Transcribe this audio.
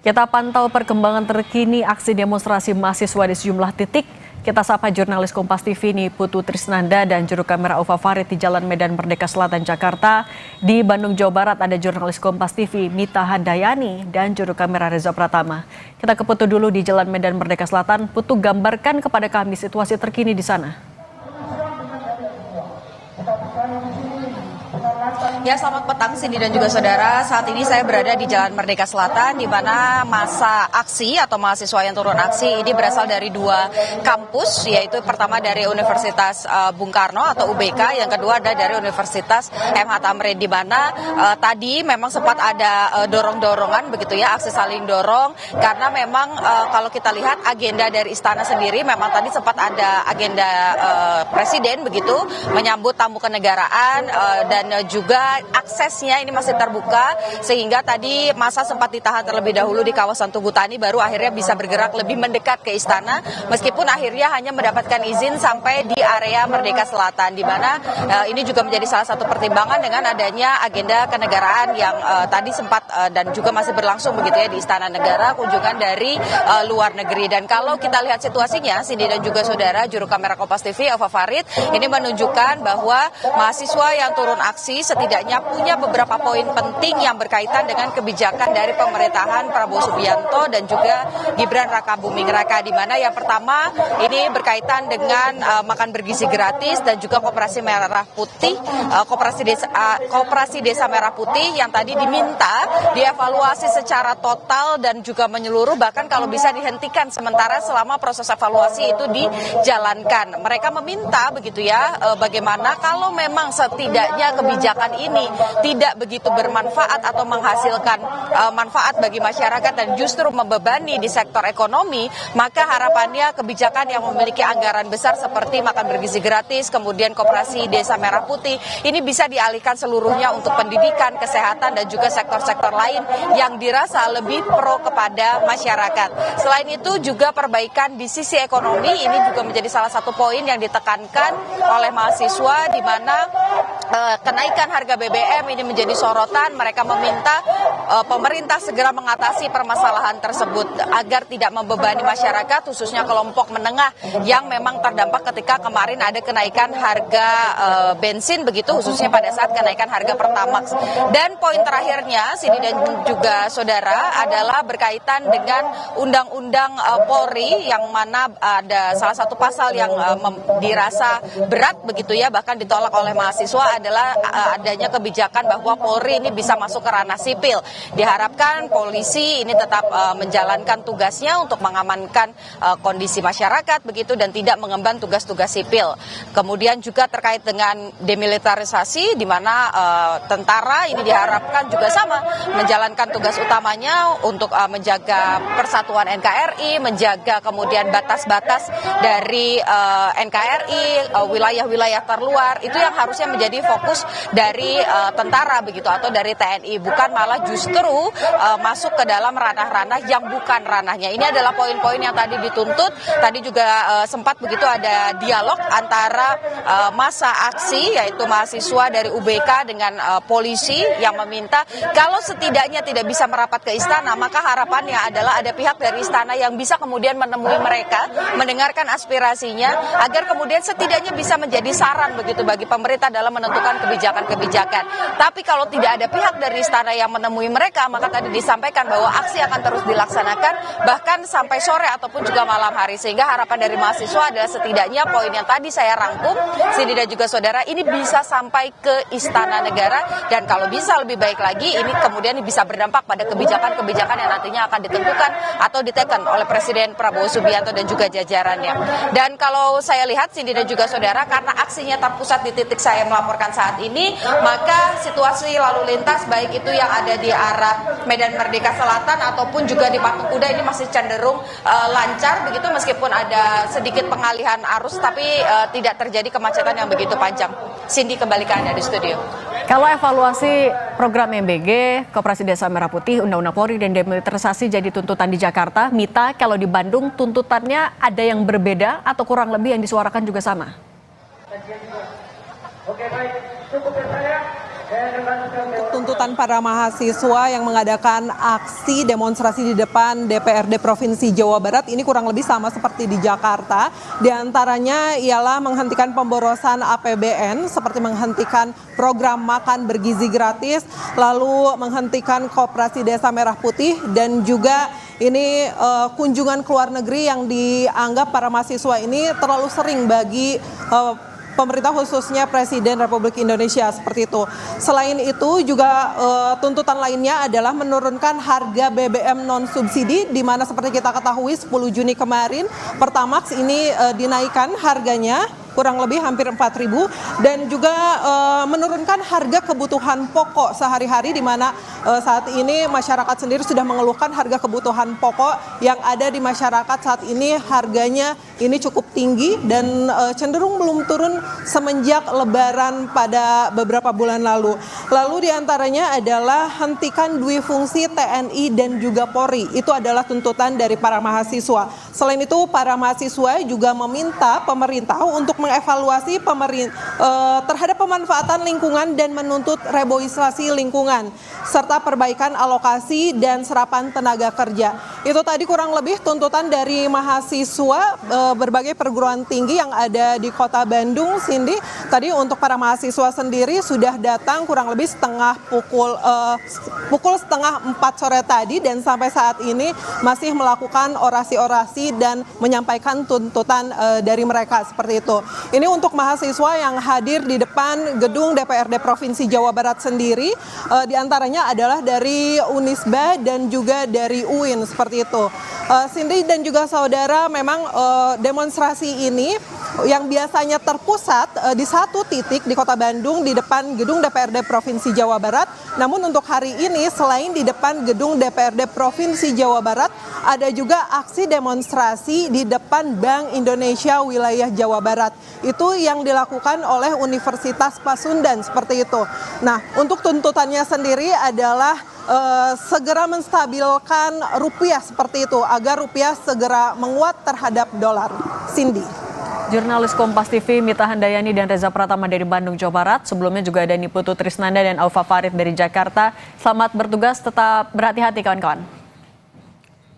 Kita pantau perkembangan terkini aksi demonstrasi mahasiswa di sejumlah titik. Kita sapa jurnalis Kompas TV ini Putu Trisnanda dan juru kamera Ova Farid di Jalan Medan Merdeka Selatan, Jakarta. Di Bandung, Jawa Barat ada jurnalis Kompas TV Mita Handayani dan juru kamera Reza Pratama. Kita ke Putu dulu di Jalan Medan Merdeka Selatan. Putu, gambarkan kepada kami situasi terkini di sana. Ya, selamat petang Cindy dan juga saudara. Saat ini saya berada di Jalan Merdeka Selatan, di mana masa aksi atau mahasiswa yang turun aksi ini berasal dari dua kampus, yaitu pertama dari Universitas Bung Karno atau UBK, yang kedua ada dari Universitas MH Tamrin, di mana tadi memang sempat ada dorong-dorongan begitu ya, aksi saling dorong, karena memang kalau kita lihat agenda dari istana sendiri memang tadi sempat ada agenda presiden begitu, menyambut tamu kenegaraan dan juga aksesnya ini masih terbuka, sehingga tadi masa sempat ditahan terlebih dahulu di kawasan Tugu Tani, baru akhirnya bisa bergerak lebih mendekat ke istana, meskipun akhirnya hanya mendapatkan izin sampai di area Merdeka Selatan, di mana ini juga menjadi salah satu pertimbangan dengan adanya agenda kenegaraan yang tadi sempat dan juga masih berlangsung begitu ya di Istana Negara, kunjungan dari luar negeri. Dan kalau kita lihat situasinya, Cindy dan juga saudara, juru kamera Kompas TV Ova Farid ini menunjukkan bahwa mahasiswa yang turun aksi setidaknya punya beberapa poin penting yang berkaitan dengan kebijakan dari pemerintahan Prabowo Subianto dan juga Gibran Raka Buming Raka, di mana yang pertama ini berkaitan dengan makan bergizi gratis dan juga koperasi merah putih, koperasi desa merah putih yang tadi diminta dievaluasi secara total dan juga menyeluruh, bahkan kalau bisa dihentikan sementara selama proses evaluasi itu dijalankan. Mereka meminta begitu ya, bagaimana kalau memang setidaknya kebijakan ini tidak begitu bermanfaat atau menghasilkan manfaat bagi masyarakat dan justru membebani di sektor ekonomi, maka harapannya kebijakan yang memiliki anggaran besar seperti makan bergizi gratis, kemudian koperasi desa merah putih, ini bisa dialihkan seluruhnya untuk pendidikan, kesehatan, dan juga sektor-sektor lain yang dirasa lebih pro kepada masyarakat. Selain itu juga perbaikan di sisi ekonomi ini juga menjadi salah satu poin yang ditekankan oleh mahasiswa, di mana kenaikan harga BBM ini menjadi sorotan. Mereka meminta pemerintah segera mengatasi permasalahan tersebut agar tidak membebani masyarakat, khususnya kelompok menengah yang memang terdampak ketika kemarin ada kenaikan harga bensin begitu, khususnya pada saat kenaikan harga Pertamax. Dan poin terakhirnya, Cindy dan juga saudara, adalah berkaitan dengan Undang-Undang Polri, yang mana ada salah satu pasal yang dirasa berat begitu ya, bahkan ditolak oleh mahasiswa, adalah adanya kebijakan bahwa Polri ini bisa masuk ke ranah sipil. Diharapkan polisi ini tetap menjalankan tugasnya untuk mengamankan kondisi masyarakat begitu dan tidak mengemban tugas-tugas sipil. Kemudian juga terkait dengan demilitarisasi, di mana tentara ini diharapkan juga sama menjalankan tugas utamanya untuk menjaga persatuan NKRI, menjaga kemudian batas-batas dari NKRI, wilayah-wilayah terluar, itu yang harusnya menjadi fokus dari tentara begitu atau dari TNI, bukan malah justru masuk ke dalam ranah-ranah yang bukan ranahnya. Ini adalah poin-poin yang tadi dituntut. Tadi juga sempat begitu ada dialog antara masa aksi, yaitu mahasiswa dari UBK dengan polisi yang meminta kalau setidaknya tidak bisa merapat ke istana, maka harapannya adalah ada pihak dari istana yang bisa kemudian menemui mereka, mendengarkan aspirasinya, agar kemudian setidaknya bisa menjadi saran begitu bagi pemerintah dalam menentukan kebijakan-kebijakan. Tapi kalau tidak ada pihak dari istana yang menemui mereka, maka tadi disampaikan bahwa aksi akan terus dilaksanakan bahkan sampai sore ataupun juga malam hari, sehingga harapan dari mahasiswa adalah setidaknya poin yang tadi saya rangkum, Cindy dan juga saudara, ini bisa sampai ke Istana Negara, dan kalau bisa lebih baik lagi ini kemudian bisa berdampak pada kebijakan-kebijakan yang nantinya akan ditentukan atau diteken oleh Presiden Prabowo Subianto dan juga jajarannya. Dan kalau saya lihat, Cindy dan juga saudara, karena aksinya terpusat di titik saya melaporkan saat ini, maka situasi lalu lintas baik itu yang ada di arah Medan Merdeka Selatan ataupun juga di Patung Kuda ini masih cenderung lancar begitu, meskipun ada sedikit pengalihan arus, tapi tidak terjadi kemacetan yang begitu panjang. Cindy, kembali ke Anda di studio. Kalau evaluasi program MBG, Koperasi Desa Merah Putih, Undang-Undang Polri, dan demilitarisasi jadi tuntutan di Jakarta, Mita, kalau di Bandung tuntutannya ada yang berbeda atau kurang lebih yang disuarakan juga sama? Oke, baik. Cukup ya saya. tuntutan para mahasiswa yang mengadakan aksi demonstrasi di depan DPRD Provinsi Jawa Barat ini kurang lebih sama seperti di Jakarta. Di antaranya ialah menghentikan pemborosan APBN seperti menghentikan program makan bergizi gratis, lalu menghentikan Koperasi Desa Merah Putih, dan juga ini kunjungan ke luar negeri yang dianggap para mahasiswa ini terlalu sering bagi pemerintah, khususnya Presiden Republik Indonesia, seperti itu. Selain itu juga tuntutan lainnya adalah menurunkan harga BBM non subsidi, di mana seperti kita ketahui 10 Juni kemarin Pertamax ini dinaikkan harganya kurang lebih hampir 4.000, dan juga menurunkan harga kebutuhan pokok sehari-hari, di mana saat ini masyarakat sendiri sudah mengeluhkan harga kebutuhan pokok yang ada di masyarakat saat ini harganya ini cukup tinggi dan cenderung belum turun semenjak Lebaran pada beberapa bulan lalu. Lalu diantaranya adalah hentikan duifungsi TNI dan juga Polri. Itu adalah tuntutan dari para mahasiswa. Selain itu, para mahasiswa juga meminta pemerintah untuk mengevaluasi terhadap pemanfaatan lingkungan dan menuntut reboisasi lingkungan, serta perbaikan alokasi dan serapan tenaga kerja. Itu tadi kurang lebih tuntutan dari mahasiswa berbagai perguruan tinggi yang ada di Kota Bandung. Cindy, tadi untuk para mahasiswa sendiri sudah datang kurang lebih pukul setengah 4 sore tadi, dan sampai saat ini masih melakukan orasi-orasi dan menyampaikan tuntutan dari mereka, seperti itu. Ini untuk mahasiswa yang hadir di depan gedung DPRD Provinsi Jawa Barat sendiri, diantaranya adalah dari Unisba dan juga dari UIN, seperti itu. Cindy dan juga saudara, memang demonstrasi ini yang biasanya terpusat di satu titik di Kota Bandung di depan gedung DPRD Provinsi Jawa Barat. Namun untuk hari ini selain di depan gedung DPRD Provinsi Jawa Barat, ada juga aksi demonstrasi di depan Bank Indonesia wilayah Jawa Barat. Itu yang dilakukan oleh Universitas Pasundan, seperti itu. Nah, untuk tuntutannya sendiri adalah segera menstabilkan rupiah, seperti itu, agar rupiah segera menguat terhadap dolar. Cindy. Jurnalis Kompas TV Mita Handayani dan Reza Pratama dari Bandung, Jawa Barat. Sebelumnya juga ada Niputu Trisnanda dan Aufa Farid dari Jakarta. Selamat bertugas, tetap berhati-hati kawan-kawan.